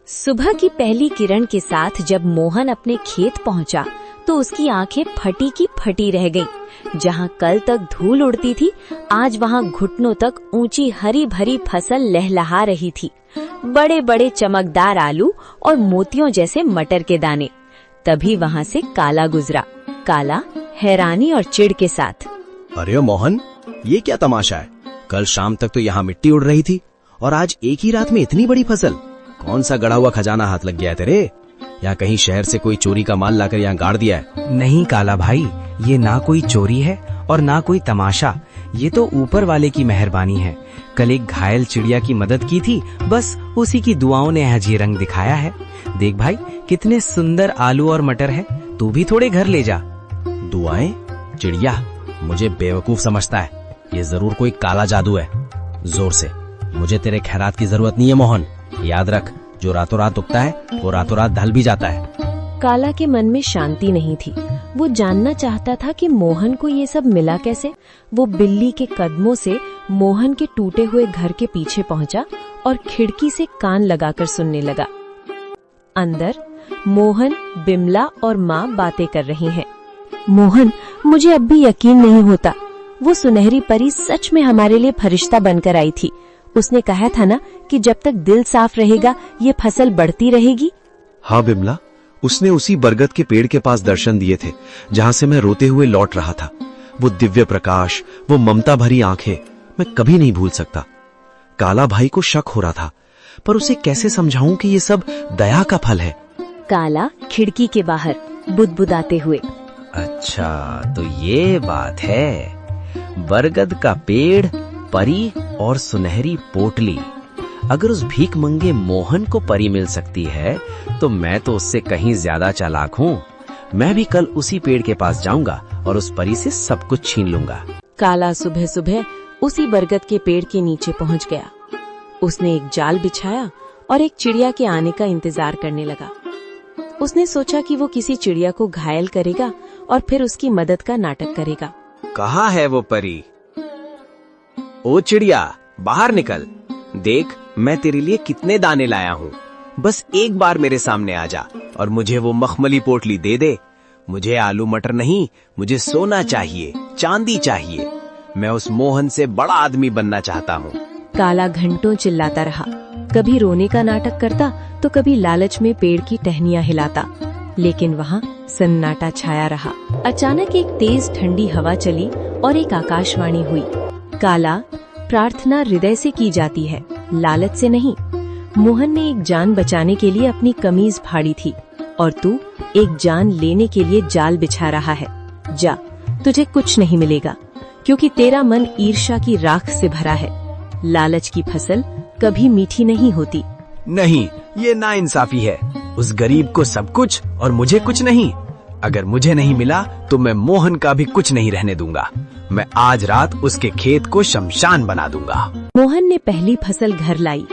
सुबह की पहली किरण के साथ जब मोहन अपने खेत पहुंचा तो उसकी आंखें फटी की फटी रह गईं। जहां कल तक धूल उड़ती थी, आज वहां घुटनों तक ऊंची हरी भरी फसल लहलहा रही थी। बड़े बड़े चमकदार आलू और मोतियों जैसे मटर के दाने। तभी वहां से काला गुजरा। काला हैरानी और चिढ़ के साथ, अरे मोहन, ये क्या तमाशा है? कल शाम तक तो यहाँ मिट्टी उड़ रही थी और आज एक ही रात में इतनी बड़ी फसल। कौन सा गड़ा हुआ खजाना हाथ लग गया है तेरे? या कहीं शहर से कोई चोरी का माल लाकर यहाँ गाड़ दिया है? नहीं काला भाई, ये ना कोई चोरी है और ना कोई तमाशा। ये तो ऊपर वाले की मेहरबानी है। कल एक घायल चिड़िया की मदद की थी, बस उसी की दुआओं ने आज ये रंग दिखाया है। देख भाई, कितने सुंदर आलू और मटर है। तू भी थोड़े घर ले जा। दुआएं? चिड़िया मुझे बेवकूफ समझता है। ये जरूर कोई काला जादू है। जोर से, मुझे तेरे खैरात की जरूरत नहीं है मोहन। याद रख, जो रातों रात उगता है वो रातों रात ढल भी जाता है। काला के मन में शांति नहीं थी। वो जानना चाहता था कि मोहन को ये सब मिला कैसे। वो बिल्ली के कदमों से मोहन के टूटे हुए घर के पीछे पहुंचा और खिड़की से कान लगाकर सुनने लगा। अंदर मोहन, बिमला और माँ बातें कर रही हैं। मोहन, मुझे अब भी यकीन नहीं होता। वो सुनहरी परी सच में हमारे लिए फरिश्ता बनकर आई थी। उसने कहा था ना कि जब तक दिल साफ रहेगा ये फसल बढ़ती रहेगी। हाँ बिमला, उसने उसी बरगद के पेड़ के पास दर्शन दिए थे जहाँ से मैं रोते हुए लौट रहा था। वो दिव्य प्रकाश, वो ममता भरी आंखें, मैं कभी नहीं भूल सकता। काला भाई को शक हो रहा था, पर उसे कैसे समझाऊं कि ये सब दया का फल है। काला खिड़की के बाहर बुदबुदाते हुए, अच्छा तो ये बात है। बरगद का पेड़, परी और सुनहरी पोटली। अगर उस भीख मंगे मोहन को परी मिल सकती है तो मैं तो उससे कहीं ज्यादा चालाक हूँ। मैं भी कल उसी पेड़ के पास जाऊंगा और उस परी से सब कुछ छीन लूंगा। काला सुबह सुबह उसी बरगद के पेड़ के नीचे पहुंच गया। उसने एक जाल बिछाया और एक चिड़िया के आने का इंतजार करने लगा। उसने सोचा कि वो किसी चिड़िया को घायल करेगा और फिर उसकी मदद का नाटक करेगा। कहाँ है वो परी? ओ चिड़िया, बाहर निकल। देख, मैं तेरे लिए कितने दाने लाया हूँ। बस एक बार मेरे सामने आ जा और मुझे वो मखमली पोटली दे दे। मुझे आलू मटर नहीं, मुझे सोना चाहिए, चांदी चाहिए। मैं उस मोहन से बड़ा आदमी बनना चाहता हूँ। काला घंटों चिल्लाता रहा। कभी रोने का नाटक करता तो कभी लालच में पेड़ की टहनियां हिलाता, लेकिन वहाँ सन्नाटा छाया रहा। अचानक एक तेज ठंडी हवा चली और एक आकाशवाणी हुई। काला, प्रार्थना हृदय से की जाती है, लालच से नहीं। मोहन ने एक जान बचाने के लिए अपनी कमीज फाड़ी थी और तू एक जान लेने के लिए जाल बिछा रहा है। जा, तुझे कुछ नहीं मिलेगा क्योंकि तेरा मन ईर्ष्या की राख से भरा है। लालच की फसल कभी मीठी नहीं होती। नहीं, ये नाइंसाफी है। उस गरीब को सब कुछ और मुझे कुछ नहीं। अगर मुझे नहीं मिला तो मैं मोहन का भी कुछ नहीं रहने दूंगा। मैं आज रात उसके खेत को शमशान बना दूंगा। मोहन ने पहली फसल घर लाई।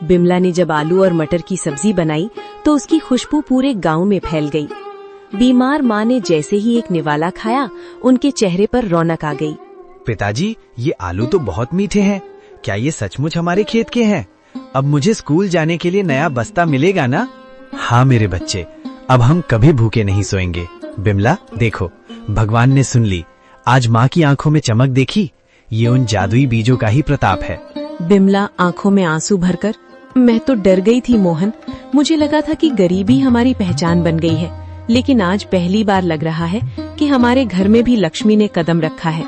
बिमला ने जब आलू और मटर की सब्जी बनाई तो उसकी खुशबू पूरे गांव में फैल गई। बीमार माँ ने जैसे ही एक निवाला खाया, उनके चेहरे पर रौनक आ गई। पिताजी, ये आलू तो बहुत मीठे हैं। क्या ये सचमुच हमारे खेत के हैं? अब मुझे स्कूल जाने के लिए नया बस्ता मिलेगा ना? हाँ मेरे बच्चे, अब हम कभी भूखे नहीं सोएंगे। बिमला देखो, भगवान ने सुन ली। आज माँ की आंखों में चमक देखी? ये उन जादुई बीजों का ही प्रताप है। बिमला आंखों में आंसू भरकर, मैं तो डर गई थी मोहन। मुझे लगा था कि गरीबी हमारी पहचान बन गई है, लेकिन आज पहली बार लग रहा है कि हमारे घर में भी लक्ष्मी ने कदम रखा है।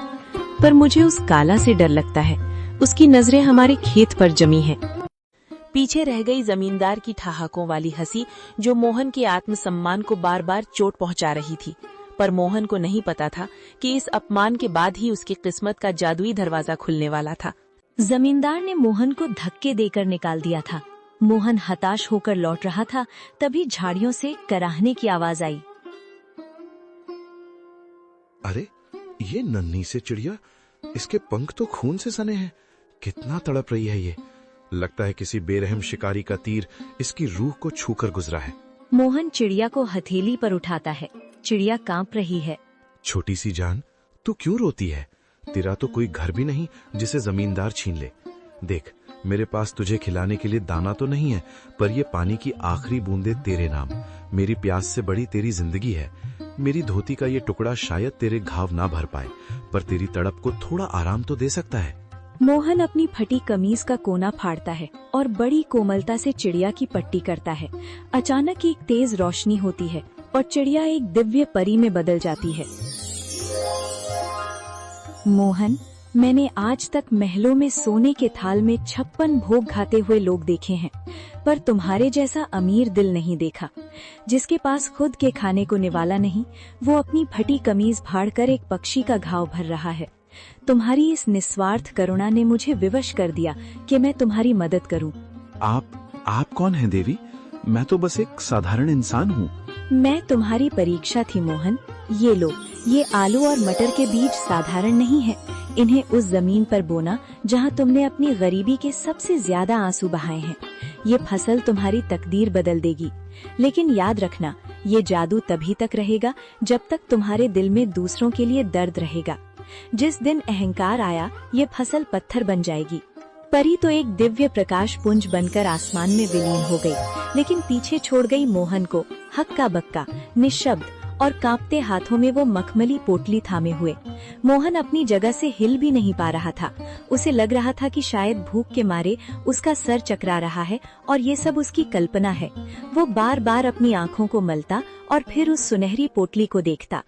पर मुझे उस काला से डर लगता है। उसकी नजरें हमारे खेत पर जमी हैं। पीछे रह गई जमींदार की ठहाकों वाली हंसी, जो मोहन के आत्मसम्मान को बार बार चोट पहुंचा रही थी। पर मोहन को नहीं पता था कि इस अपमान के बाद ही उसकी किस्मत का जादुई दरवाजा खुलने वाला था। जमींदार ने मोहन को धक्के देकर निकाल दिया था। मोहन हताश होकर लौट रहा था, तभी झाड़ियों से कराहने की आवाज आई। अरे, ये नन्ही से चिड़िया, इसके पंख तो खून से सने हैं। कितना तड़प रही है ये। लगता है किसी बेरहम शिकारी का तीर इसकी रूह को छूकर गुजरा है। मोहन चिड़िया को हथेली पर उठाता है। चिड़िया कांप रही है। छोटी सी जान, तू क्यों रोती है? तेरा तो कोई घर भी नहीं जिसे जमींदार छीन ले। देख, मेरे पास तुझे खिलाने के लिए दाना तो नहीं है, पर ये पानी की आखिरी बूंदे तेरे नाम। मेरी प्यास से बड़ी तेरी जिंदगी है। मेरी धोती का ये टुकड़ा शायद तेरे घाव ना भर पाए, पर तेरी तड़प को थोड़ा आराम तो दे सकता है। मोहन अपनी फटी कमीज का कोना फाड़ता है और बड़ी कोमलता से चिड़िया की पट्टी करता है। अचानक एक तेज रोशनी होती है और चिड़िया एक दिव्य परी में बदल जाती है। मोहन, मैंने आज तक महलों में सोने के थाल में 56 भोग खाते हुए लोग देखे हैं, पर तुम्हारे जैसा अमीर दिल नहीं देखा। जिसके पास खुद के खाने को निवाला नहीं, वो अपनी फटी कमीज फाड़कर एक पक्षी का घाव भर रहा है। तुम्हारी इस निस्वार्थ करुणा ने मुझे विवश कर दिया कि मैं तुम्हारी मदद करूं। आप कौन हैं देवी? मैं तो बस एक साधारण इंसान हूँ। मैं तुम्हारी परीक्षा थी मोहन। ये लो, ये आलू और मटर के बीज साधारण नहीं है। इन्हें उस जमीन पर बोना जहाँ तुमने अपनी गरीबी के सबसे ज्यादा आंसू बहाए हैं। ये फसल तुम्हारी तकदीर बदल देगी, लेकिन याद रखना, ये जादू तभी तक रहेगा जब तक तुम्हारे दिल में दूसरों के लिए दर्द रहेगा। जिस दिन अहंकार आया, ये फसल पत्थर बन जाएगी। परी तो एक दिव्य प्रकाश पुंज बनकर आसमान में विलीन हो गई, लेकिन पीछे छोड़ गई मोहन को हक्का बक्का, निशब्द और कांपते हाथों में वो मखमली पोटली थामे हुए। मोहन अपनी जगह से हिल भी नहीं पा रहा था। उसे लग रहा था कि शायद भूख के मारे उसका सर चकरा रहा है और ये सब उसकी कल्पना है। वो बार बार अपनी आंखों को मलता और फिर उस सुनहरी पोटली को देखता।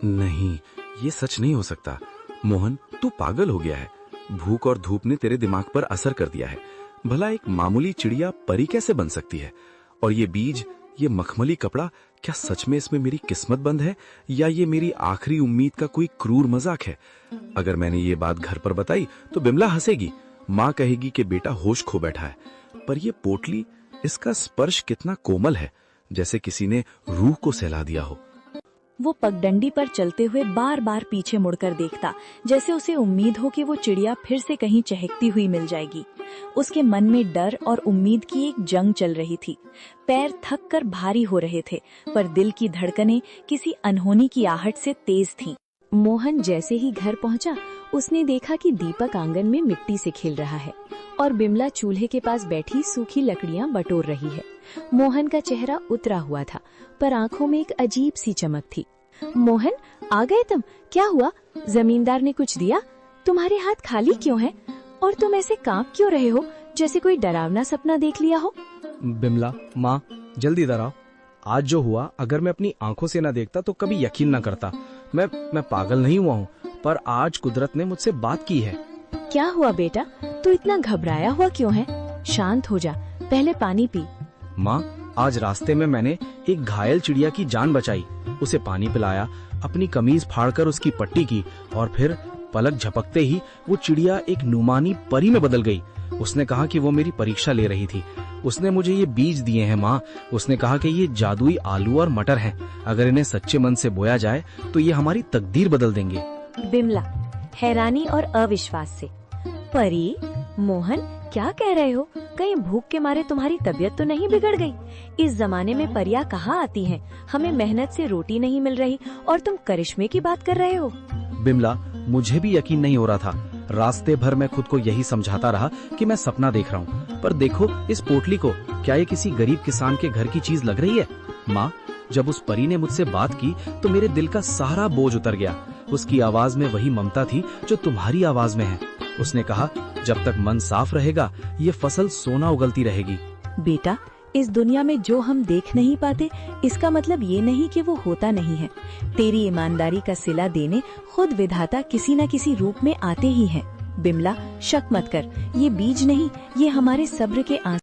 नहीं, ये सच नहीं हो सकता। मोहन, तू पागल हो गया है। भूख और धूप ने तेरे दिमाग पर असर कर दिया है। भला एक मामूली चिड़िया परी कैसे बन सकती है? और ये बीज, ये मखमली कपड़ा, क्या सच में इसमें मेरी किस्मत बंद है, या ये मेरी आखिरी उम्मीद का कोई क्रूर मजाक है? अगर मैंने ये बात घर पर बताई तो बिमला हंसेगी। माँ कहेगी कि बेटा होश खो बैठा है। पर ये पोटली, इसका स्पर्श कितना कोमल है, जैसे किसी ने रूह को सहला दिया हो। वो पगडंडी पर चलते हुए बार बार पीछे मुड़कर देखता, जैसे उसे उम्मीद हो कि वो चिड़िया फिर से कहीं चहकती हुई मिल जाएगी। उसके मन में डर और उम्मीद की एक जंग चल रही थी। पैर थक कर भारी हो रहे थे, पर दिल की धड़कनें किसी अनहोनी की आहट से तेज थीं। मोहन जैसे ही घर पहुंचा, उसने देखा कि दीपक आंगन में मिट्टी से खेल रहा है और बिमला चूल्हे के पास बैठी सूखी लकड़ियां बटोर रही है। मोहन का चेहरा उतरा हुआ था, पर आंखों में एक अजीब सी चमक थी। मोहन, आ गए तुम? क्या हुआ? जमींदार ने कुछ दिया? तुम्हारे हाथ खाली क्यों हैं? और तुम ऐसे कांप क्यों रहे हो, जैसे कोई डरावना सपना देख लिया हो? बिमला, माँ, जल्दी इधर आओ। आज जो हुआ, अगर मैं अपनी आंखों से न देखता तो कभी यकीन न करता। मैं पागल नहीं हुआ हूँ, पर आज कुदरत ने मुझसे बात की है। क्या हुआ बेटा? तू इतना घबराया हुआ क्यों है? शांत हो जा, पहले पानी पी। माँ, आज रास्ते में मैंने एक घायल चिड़िया की जान बचाई। उसे पानी पिलाया, अपनी कमीज फाड़कर उसकी पट्टी की, और फिर पलक झपकते ही वो चिड़िया एक नुमानी परी में बदल गई। उसने कहा कि वो मेरी परीक्षा ले रही थी। उसने मुझे ये बीज दिए हैं माँ। उसने कहा कि ये जादुई आलू और मटर हैं। अगर इन्हें सच्चे मन से बोया जाए तो ये हमारी तकदीर बदल देंगे। बिमला हैरानी और अविश्वास से, परी? मोहन, क्या कह रहे हो? कहीं भूख के मारे तुम्हारी तबीयत तो नहीं बिगड़ गई? इस जमाने में परियां कहाँ आती हैं? हमें मेहनत से रोटी नहीं मिल रही और तुम करिश्मे की बात कर रहे हो? बिमला, मुझे भी यकीन नहीं हो रहा था। रास्ते भर मैं खुद को यही समझाता रहा कि मैं सपना देख रहा हूँ। पर देखो इस पोटली को, क्या ये किसी गरीब किसान के घर की चीज लग रही है? माँ, जब उस परी ने मुझसे बात की तो मेरे दिल का सारा बोझ उतर गया। उसकी आवाज में वही ममता थी जो तुम्हारी आवाज में है। उसने कहा, जब तक मन साफ रहेगा ये फसल सोना उगलती रहेगी। बेटा, इस दुनिया में जो हम देख नहीं पाते, इसका मतलब ये नहीं कि वो होता नहीं है। तेरी ईमानदारी का सिला देने खुद विधाता किसी न किसी रूप में आते ही हैं। बिमला, शक मत कर, ये बीज नहीं, ये हमारे सब्र के आंसू